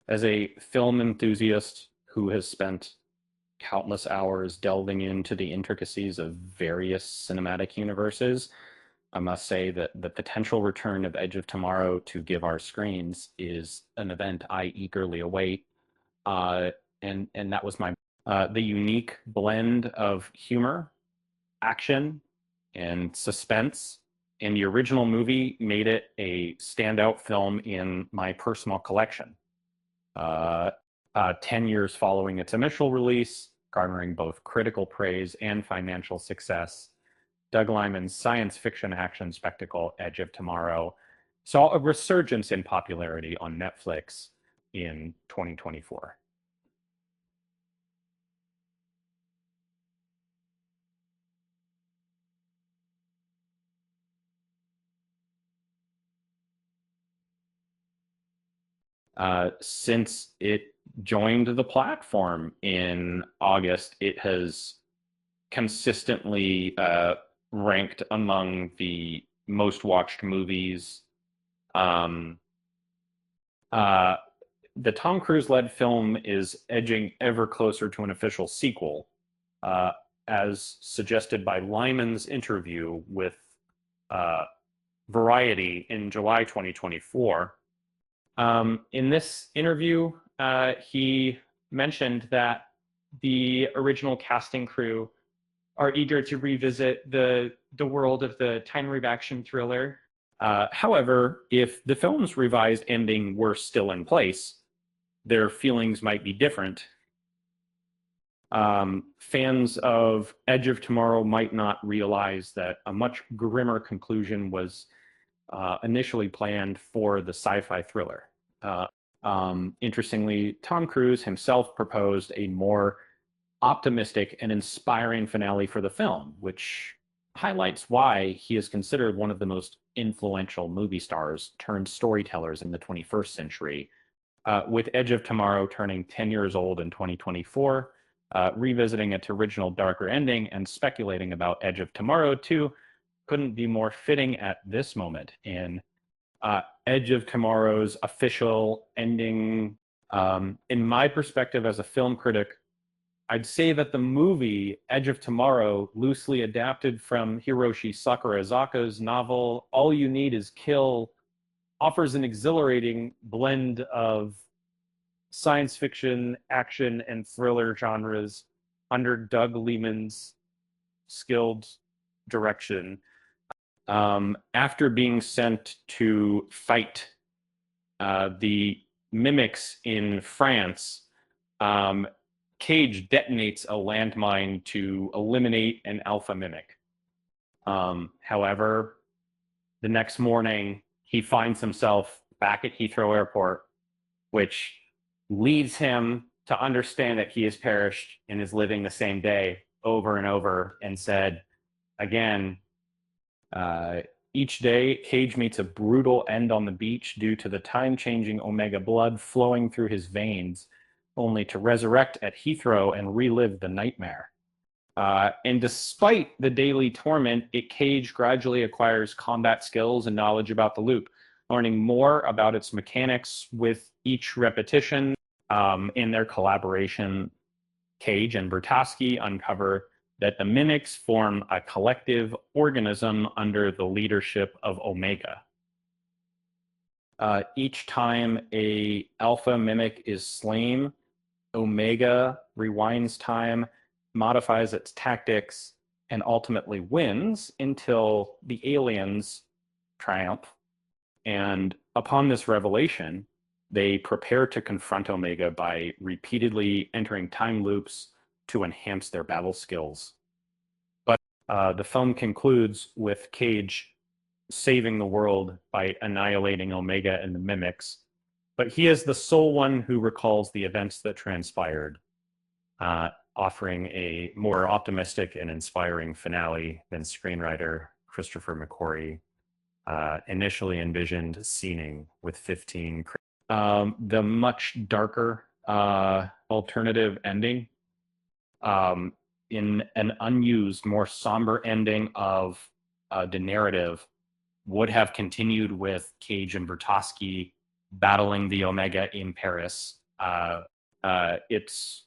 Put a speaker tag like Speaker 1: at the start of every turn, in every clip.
Speaker 1: As a film enthusiast who has spent countless hours delving into the intricacies of various cinematic universes, I must say that the potential return of Edge of Tomorrow to give our screens is an event I eagerly await. Uh, and that was my the unique blend of humor, action, and suspense in the original movie made it a standout film in my personal collection. Uh, 10 years following its initial release, garnering both critical praise and financial success, Doug Liman's science fiction action spectacle, Edge of Tomorrow, saw a resurgence in popularity on Netflix in 2024. Since it joined the platform in August, it has consistently ranked among the most watched movies. Um, uh, the Tom Cruise led film is edging ever closer to an official sequel, uh, as suggested by Lyman's interview with uh, Variety in July 2024. In this interview, he mentioned that the original casting crew are eager to revisit the world of the time rev action thriller. However, if the film's revised ending were still in place, their feelings might be different. Fans of Edge of Tomorrow might not realize that a much grimmer conclusion was initially planned for the sci-fi thriller. Interestingly, Tom Cruise himself proposed a more optimistic and inspiring finale for the film, which highlights why he is considered one of the most influential movie stars turned storytellers in the 21st century. With Edge of Tomorrow turning 10 years old in 2024, revisiting its original darker ending and speculating about Edge of Tomorrow 2 couldn't be more fitting at this moment in Edge of Tomorrow's official ending. In my perspective as a film critic, I'd say that the movie Edge of Tomorrow, loosely adapted from Hiroshi Sakurazaka's novel All You Need Is Kill, offers an exhilarating blend of science fiction, action, and thriller genres under Doug Liman's skilled direction. After being sent to fight the mimics in France, um, Cage detonates a landmine to eliminate an alpha mimic. However, the next morning, he finds himself back at Heathrow Airport, which leads him to understand that he has perished and is living the same day over and over, and said, again, uh, each day, Cage meets a brutal end on the beach due to the time changing Omega blood flowing through his veins, only to resurrect at Heathrow and relive the nightmare. And despite the daily torment, Cage gradually acquires combat skills and knowledge about the loop, learning more about its mechanics with each repetition. In their collaboration, Cage and Bertowski uncover that the mimics form a collective organism under the leadership of Omega. Each time a alpha mimic is slain, Omega rewinds time, modifies its tactics, and ultimately wins until the aliens triumph. And upon this revelation, they prepare to confront Omega by repeatedly entering time loops to enhance their battle skills. But the film concludes with Cage saving the world by annihilating Omega and the mimics. But he is the sole one who recalls the events that transpired, offering a more optimistic and inspiring finale than screenwriter Christopher McQuarrie initially envisioned scening with 15. The much darker alternative ending, in an unused, more somber ending of the narrative, would have continued with Cage and Bertowski battling the Omega in Paris. It's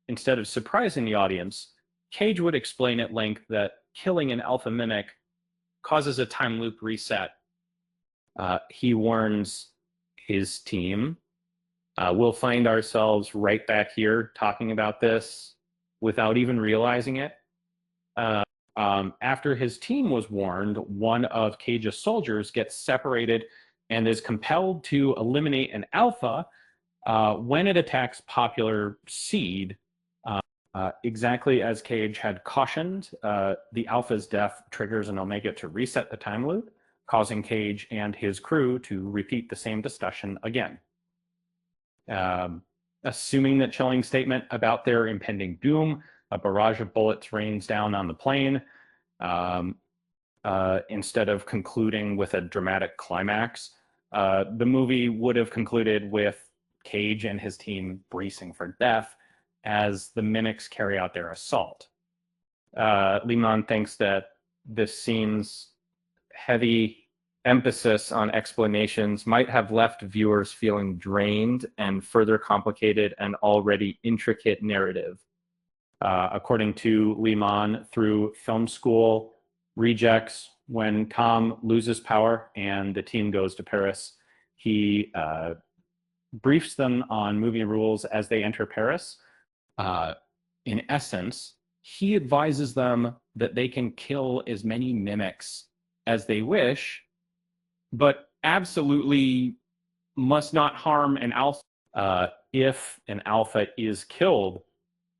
Speaker 1: instead of surprising the audience, Cage would explain at length that killing an alpha mimic causes a time loop reset. He warns his team, we'll find ourselves right back here talking about this without even realizing it. After his team was warned, one of Cage's soldiers gets separated and is compelled to eliminate an alpha when it attacks popular seed. Exactly as Cage had cautioned, the alpha's death triggers an omega to reset the time loop, causing Cage and his crew to repeat the same discussion again. Assuming that chilling statement about their impending doom, a barrage of bullets rains down on the plane. Instead of concluding with a dramatic climax, the movie would have concluded with Cage and his team bracing for death as the mimics carry out their assault. Liman thinks that this scene's heavy emphasis on explanations might have left viewers feeling drained and further complicated an already intricate narrative. According to Liman, through film school rejects, when Tom loses power and the team goes to Paris, he briefs them on movie rules as they enter Paris. In essence, he advises them that they can kill as many mimics as they wish, but absolutely must not harm an alpha. If an alpha is killed,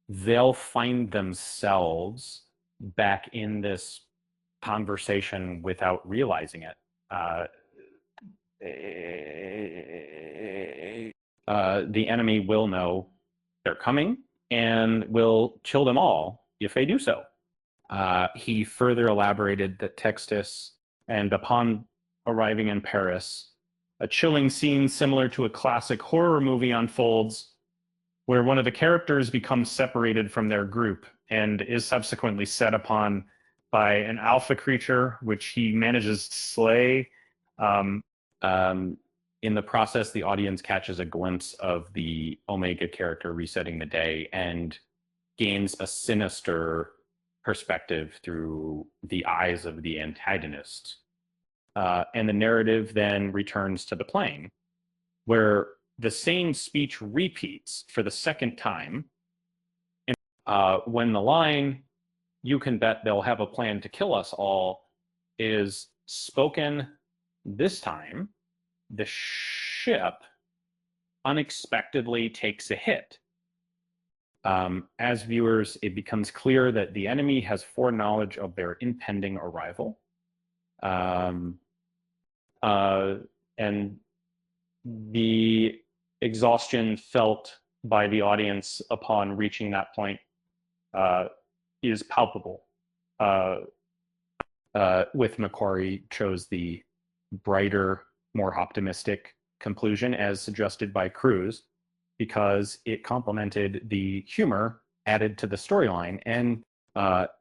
Speaker 1: they'll find themselves back in this conversation without realizing it. The enemy will know they're coming and will kill them all if they do so. He further elaborated that Textus, and upon arriving in Paris, a chilling scene similar to a classic horror movie unfolds, where one of the characters becomes separated from their group and is subsequently set upon by an alpha creature, which he manages to slay. In the process, the audience catches a glimpse of the Omega character resetting the day and gains a sinister perspective through the eyes of the antagonist. And the narrative then returns to the plane, where the same speech repeats for the second time. And when the line, "You can bet they'll have a plan to kill us all," is spoken this time, the ship unexpectedly takes a hit. As viewers, it becomes clear that the enemy has foreknowledge of their impending arrival. And the exhaustion felt by the audience upon reaching that point is palpable. With Macquarie chose the brighter, more optimistic conclusion as suggested by Cruz, because it complemented the humor added to the storyline. And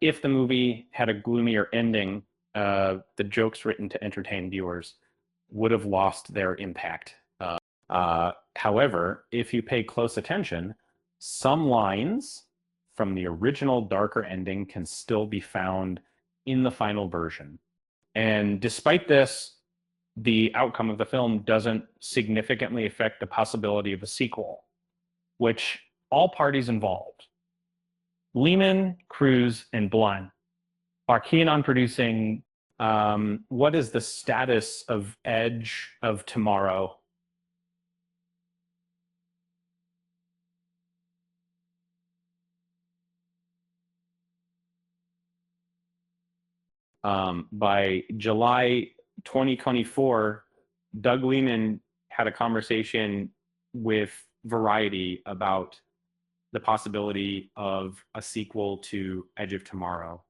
Speaker 1: if the movie had a gloomier ending, the jokes written to entertain viewers would have lost their impact. However, if you pay close attention, some lines from the original darker ending can still be found in the final version. And despite this, the outcome of the film doesn't significantly affect the possibility of a sequel, which all parties involved, Lehman, Cruz, and Blunt, are keen on producing. What is the status of Edge of Tomorrow? By July 2024, Doug Lehman had a conversation with Variety about the possibility of a sequel to Edge of Tomorrow.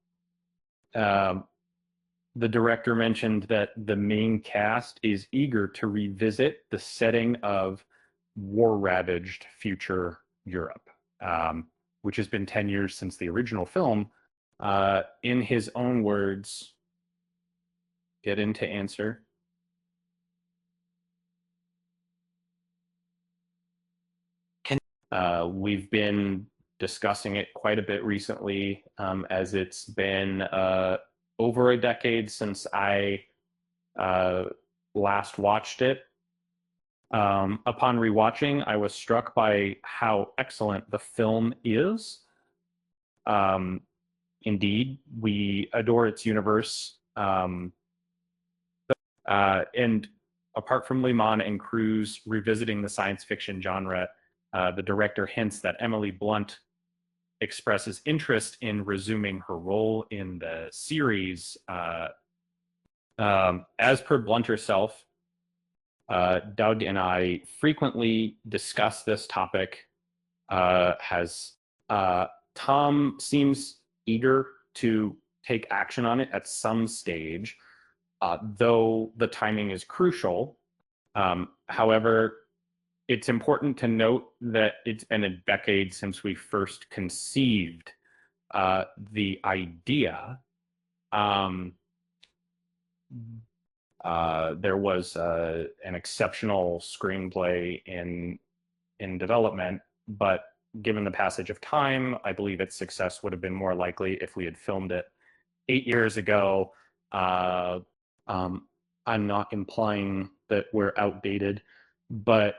Speaker 1: The director mentioned that the main cast is eager to revisit the setting of war-ravaged future Europe, which has been 10 years since the original film. In his own words, get into answer. We've been discussing it quite a bit recently, as it's been over a decade since I uh, last watched it. Upon rewatching, I was struck by how excellent the film is. Um, Indeed, we adore its universe. And apart from Liman and Cruz revisiting the science fiction genre, the director hints that Emily Blunt expresses interest in resuming her role in the series. As per Blunt herself, Doug and I frequently discuss this topic. Has Tom seems eager to take action on it at some stage, though the timing is crucial. However, it's important to note that it's been a decade since we first conceived the idea. Um, there was an exceptional screenplay in development, but given the passage of time, I believe its success would have been more likely if we had filmed it 8 years ago. Uh, I'm not implying that we're outdated, but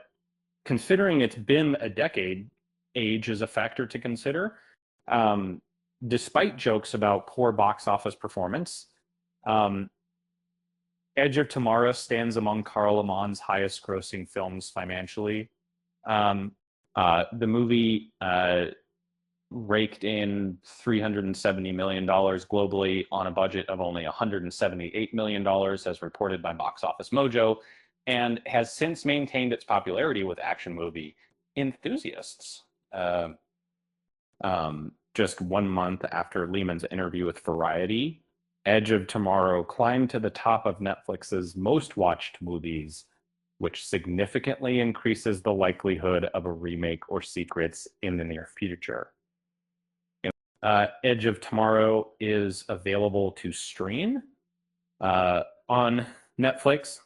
Speaker 1: considering it's been a decade, age is a factor to consider. Um, Despite jokes about poor box office performance, um, Edge of Tomorrow stands among Carl Laman's highest grossing films financially. Um, the movie raked in $370 million globally on a budget of only $178 million, as reported by Box Office Mojo, and has since maintained its popularity with action movie enthusiasts. Uh, just 1 month after Lehman's interview with Variety, Edge of Tomorrow climbed to the top of Netflix's most watched movies, which significantly increases the likelihood of a remake or sequels in the near future. Edge of Tomorrow is available to stream on Netflix.